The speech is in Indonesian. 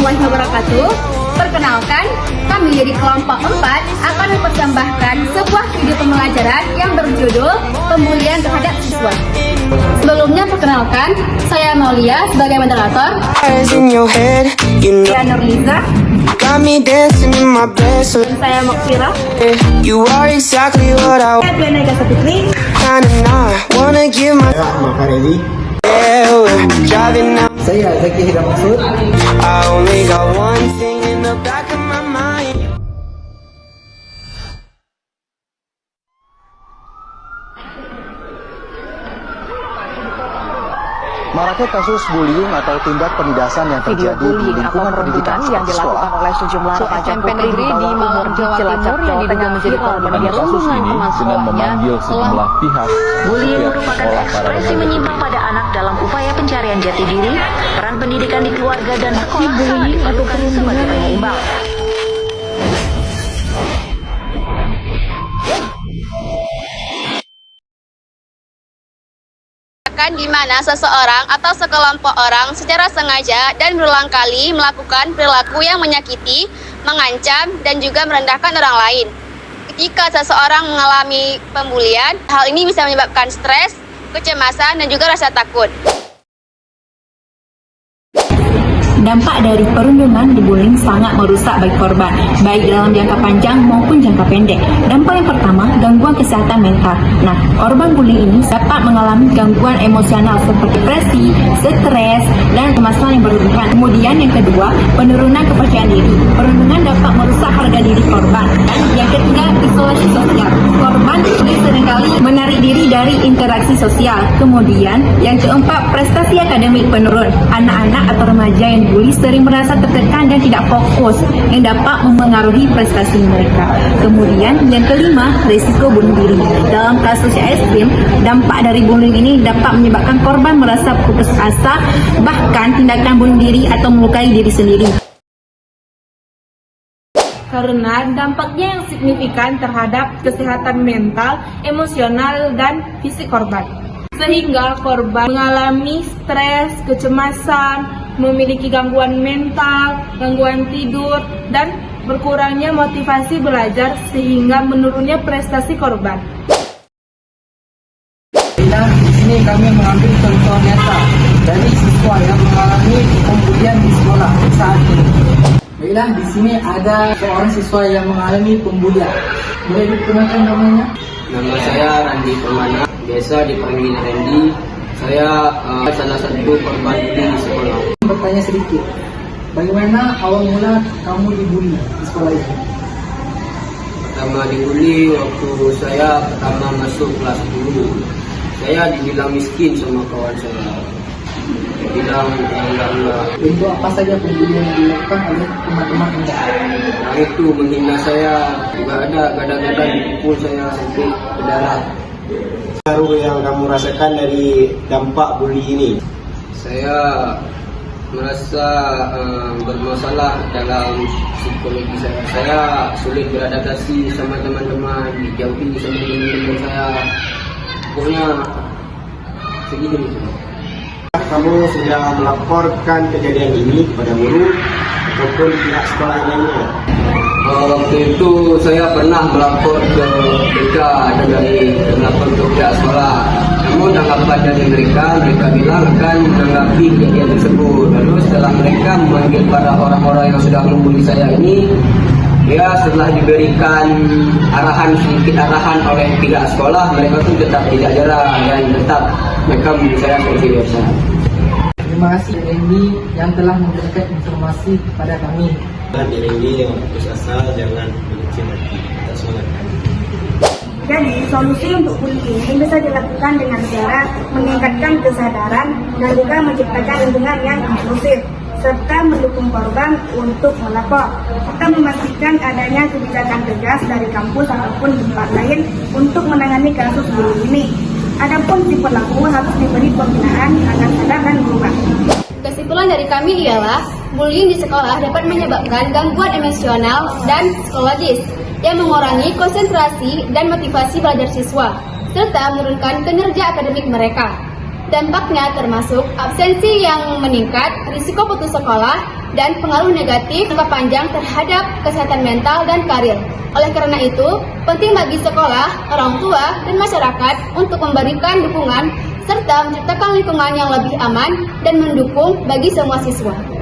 warahmatullahi wabarakatuh. Perkenalkan, kami dari kelompok 4 akan mempersembahkan sebuah video pembelajaran yang berjudul Pembulian Terhadap Siswa. Sebelumnya perkenalkan, saya Maulia sebagai moderator, saya Nurliza, dan saya Mokfira. Saya Diana Gasaputri. Makareli. Saya Zaki Hidam Maksud. Maraknya kasus bullying atau tindak penindasan yang terjadi di lingkungan pendidikan yang dilakukan oleh sejumlah remaja putri di Bawang Jawa Timur yang diduga menjadi korban kasus ini dengan memanggil sejumlah pihak. Bullying merupakan ekspresi menyimpang pada anak dalam upaya pencarian jati diri, peran pendidikan di keluarga dan sekolah salah diperlukan sebagai penyeimbang. Di mana seseorang atau sekelompok orang secara sengaja dan berulang kali melakukan perilaku yang menyakiti, mengancam, dan juga merendahkan orang lain. Ketika seseorang mengalami pembulian, hal ini bisa menyebabkan stres, kecemasan, dan juga rasa takut. Dampak dari perundungan di bullying sangat merusak bagi korban, baik dalam jangka panjang maupun jangka pendek. Dampak yang pertama, gangguan kesehatan mental. Nah, korban bullying ini dapat mengalami gangguan emosional seperti depresi, stres, dan kemasalan yang berlebihan. Kemudian yang kedua, penurunan kepercayaan diri. Perundungan dapat merusak harga diri korban. Dan yang ketiga, isolasi sosial. Korban seringkali menarik diri dari interaksi sosial. Kemudian yang keempat, prestasi akademik menurun. Anak-anak atau remaja yang dibully sering merasa tertekan dan tidak fokus, yang dapat mempengaruhi prestasi mereka. Kemudian yang kelima, risiko bunuh diri. Dalam kasus yang ekstrim, dampak dari bullying ini dapat menyebabkan korban merasa putus asa, bahkan tindakan bunuh diri atau melukai diri sendiri. Karena dampaknya yang signifikan terhadap kesehatan mental, emosional, dan fisik korban. Sehingga korban mengalami stres, kecemasan, memiliki gangguan mental, gangguan tidur, dan berkurangnya motivasi belajar sehingga menurunnya prestasi korban. Di sini kami mengambil contoh nyata dari siswa yang mengalami pembulian di sekolah saat ini. Baiklah, di sini ada seorang siswa yang mengalami pembulian. Boleh diperkenalkan namanya? Nama saya Randi Permana, biasa dipanggil Randy. Saya salah satu korban bully di sekolah. Bertanya sedikit, bagaimana awal mula kamu dibully di sekolah ini? Pertama dibully waktu saya pertama masuk kelas 10. Saya dibilang miskin sama kawan saya. Dibilang enggak. Untuk apa saja pembulian yang dilakukan oleh teman-teman Anda? Yang itu menghina saya, juga ada kadang-kadang dipukul saya sampai berdarah. Baru yang kamu rasakan dari dampak bully ini? Saya merasa bermasalah dalam psikologi saya. Saya sulit beradaptasi sama teman-teman, dijauhi sama teman-teman saya. Pokoknya segini. Kamu sudah melaporkan kejadian ini kepada guru ataupun pihak sekolah lainnya? Waktu itu saya pernah melapor ke BK dari melapor ke pihak sekolah. Namun tanggapan dari mereka bilang akan menanggapi kejadian tersebut. Lalu setelah mereka memanggil para orang-orang yang sudah membuli saya ini, ya setelah diberikan sedikit arahan oleh pihak sekolah, mereka pun tetap tidak jerah dan tetap mereka membuli saya seperti biasa. Terima kasih Randy yang telah memberikan informasi kepada kami. Diri ini yang putus asa, jangan benci hati. Kita semangatkan. Jadi, solusi untuk bullying ini bisa dilakukan dengan cara meningkatkan kesadaran dan juga menciptakan lingkungan yang inklusif, serta mendukung korban untuk melapor. Kita memastikan adanya kebijakan tegas dari kampus ataupun tempat lain untuk menangani kasus bullying ini. Adapun si pelaku harus diberi pembinaan agar sadar dan berubah. Kesimpulan dari kami ialah, bullying di sekolah dapat menyebabkan gangguan emosional dan psikologis yang mengurangi konsentrasi dan motivasi belajar siswa, serta menurunkan kinerja akademik mereka. Dampaknya termasuk absensi yang meningkat, risiko putus sekolah, dan pengaruh negatif jangka panjang terhadap kesehatan mental dan karir. Oleh karena itu, penting bagi sekolah, orang tua, dan masyarakat untuk memberikan dukungan serta menciptakan lingkungan yang lebih aman dan mendukung bagi semua siswa.